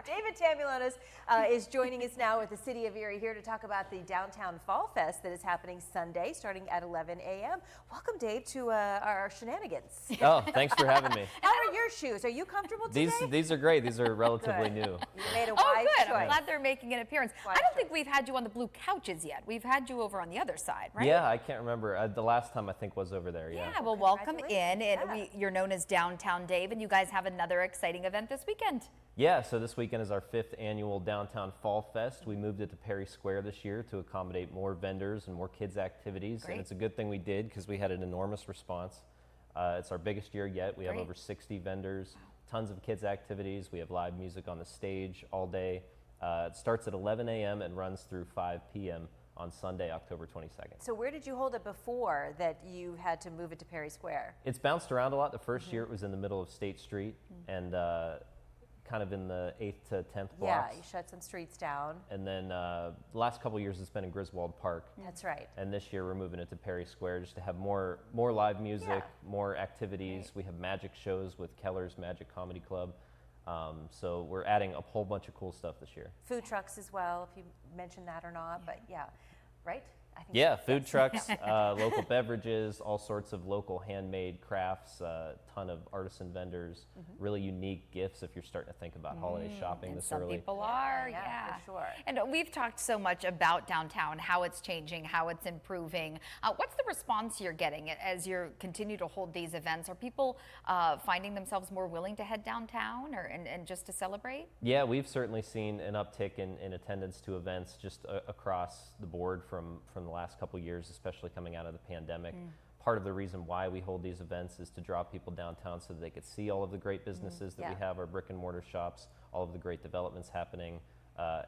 David Tamulonis is joining us now with the City of Erie here to talk about the Downtown Fall Fest that is happening Sunday starting at 11 a.m. Welcome, Dave, to our shenanigans. Oh, thanks for having me. How are your shoes? Are you comfortable today? These are great. These are relatively new. You made a Oh, wise good. choice. I'm glad they're making an appearance. Wise I don't choice. think we've had you on the blue couches yet. We've had you over on the other side, right? Yeah, I can't remember. The last time I think was over there. Yeah. Yeah, well, welcome in. Congratulations. You're known as Downtown Dave, and you guys have another exciting event this weekend. Yeah. So this weekend is our 5th annual Downtown Fall Fest. We moved it to Perry Square this year to accommodate more vendors and more kids' activities. Great. And it's a good thing we did because we had an enormous response. It's our biggest year yet. We have Great. over 60 vendors, tons of kids' activities. We have live music on the stage all day. It starts at 11 a.m. and runs through 5 p.m. on Sunday, October 22nd. So where did you hold it before that you had to move it to Perry Square? It's bounced around a lot. The first year it was in the middle of State Street and kind of in the 8th to 10th blocks. Yeah, you shut some streets down. And then the last couple years it's been in Griswold Park. That's right. And this year we're moving it to Perry Square just to have more live music, more activities. Right. We have magic shows with Keller's Magic Comedy Club. So we're adding a whole bunch of cool stuff this year. Food trucks as well, if you mentioned that or not, but yeah, right? I think Yeah, so. food trucks, local beverages, all sorts of local handmade crafts, ton of artisan vendors, really unique gifts if you're starting to think about holiday shopping And this some early. people are, Yeah, yeah. for sure. And we've talked so much about downtown, how it's changing, how it's improving. What's the response you're getting as you continue to hold these events? Are people finding themselves more willing to head downtown and just to celebrate? Yeah, we've certainly seen an uptick in attendance to events just across the board from the last couple years, especially coming out of the pandemic. Part of the reason why we hold these events is to draw people downtown so that they could see all of the great businesses that we have, our brick and mortar shops, all of the great developments happening.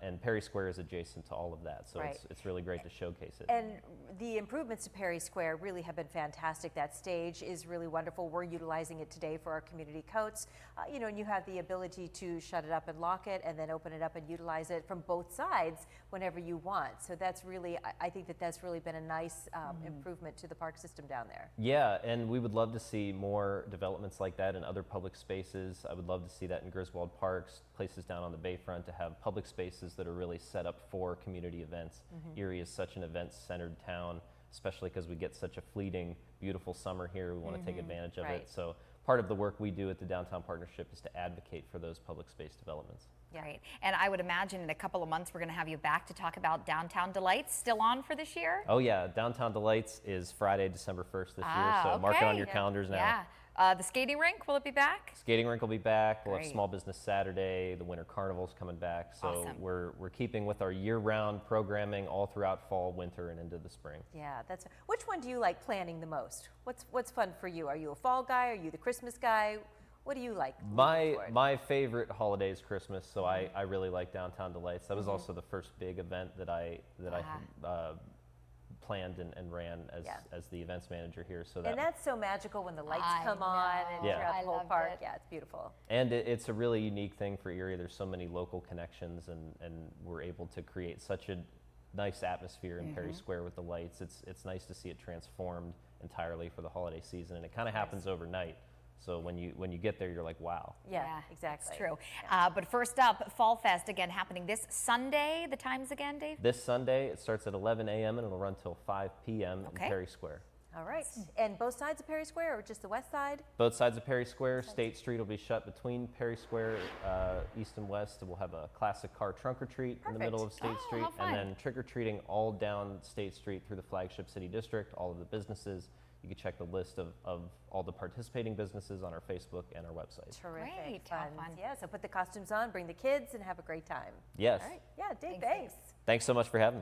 And Perry Square is adjacent to all of that, so Right. it's really great to showcase it. And the improvements to Perry Square really have been fantastic. That stage is really wonderful. We're utilizing it today for our community coats. And you have the ability to shut it up and lock it and then open it up and utilize it from both sides whenever you want. So that's really, I think that's really been a nice improvement to the park system down there. Yeah, and we would love to see more developments like that in other public spaces. I would love to see that in Griswold Parks, places down on the bayfront to have public spaces that are really set up for community events. Erie is such an event-centered town, especially because we get such a fleeting, beautiful summer here. We want to take advantage of Right. it. So part of the work we do at the Downtown Partnership is to advocate for those public space developments. Right. And I would imagine in a couple of months we're going to have you back to talk about Downtown Delights. Still on for this year? Oh yeah, Downtown Delights is Friday, December 1st this year, so okay. mark it on your calendars now. Yeah. The skating rink, will it be back? Skating rink will be back. We'll have Great. Small Business Saturday. The Winter Carnival's coming back. So Awesome. we're keeping with our year-round programming all throughout fall, winter, and into the spring. Yeah, which one do you like planning the most? What's fun for you? Are you a fall guy? Are you the Christmas guy? What do you like? moving forward? My favorite holiday is Christmas, so I really like Downtown Delights. That was also the first big event that I planned and ran as the events manager here. So And that's so magical when the lights I come on and know. throughout I the whole loved park. it. Yeah, it's beautiful. and it's a really unique thing for Erie. There's so many local connections, and we're able to create such a nice atmosphere in Perry Square with the lights. It's nice to see it transformed entirely for the holiday season, and it kind of happens overnight. So when you get there, you're like, wow. Yeah, exactly. It's true. But first up, Fall Fest again happening this Sunday. The times again, Dave? This Sunday, it starts at 11 a.m. and it'll run till 5 p.m. Okay. in Perry Square. All right. And both sides of Perry Square or just the west side? Both sides of Perry Square. State Street will be shut between Perry Square, east and west. We'll have a classic car trunk or treat in the middle of State Oh, Street, how fun. and then trick or treating all down State Street through the flagship city district, all of the businesses. You can check the list of all the participating businesses on our Facebook and our website. Terrific. Great, how fun. Yeah, so put the costumes on, bring the kids, and have a great time. Yes. All right. Yeah, Dave, Thanks, Dave. thanks. Thanks so much for having me.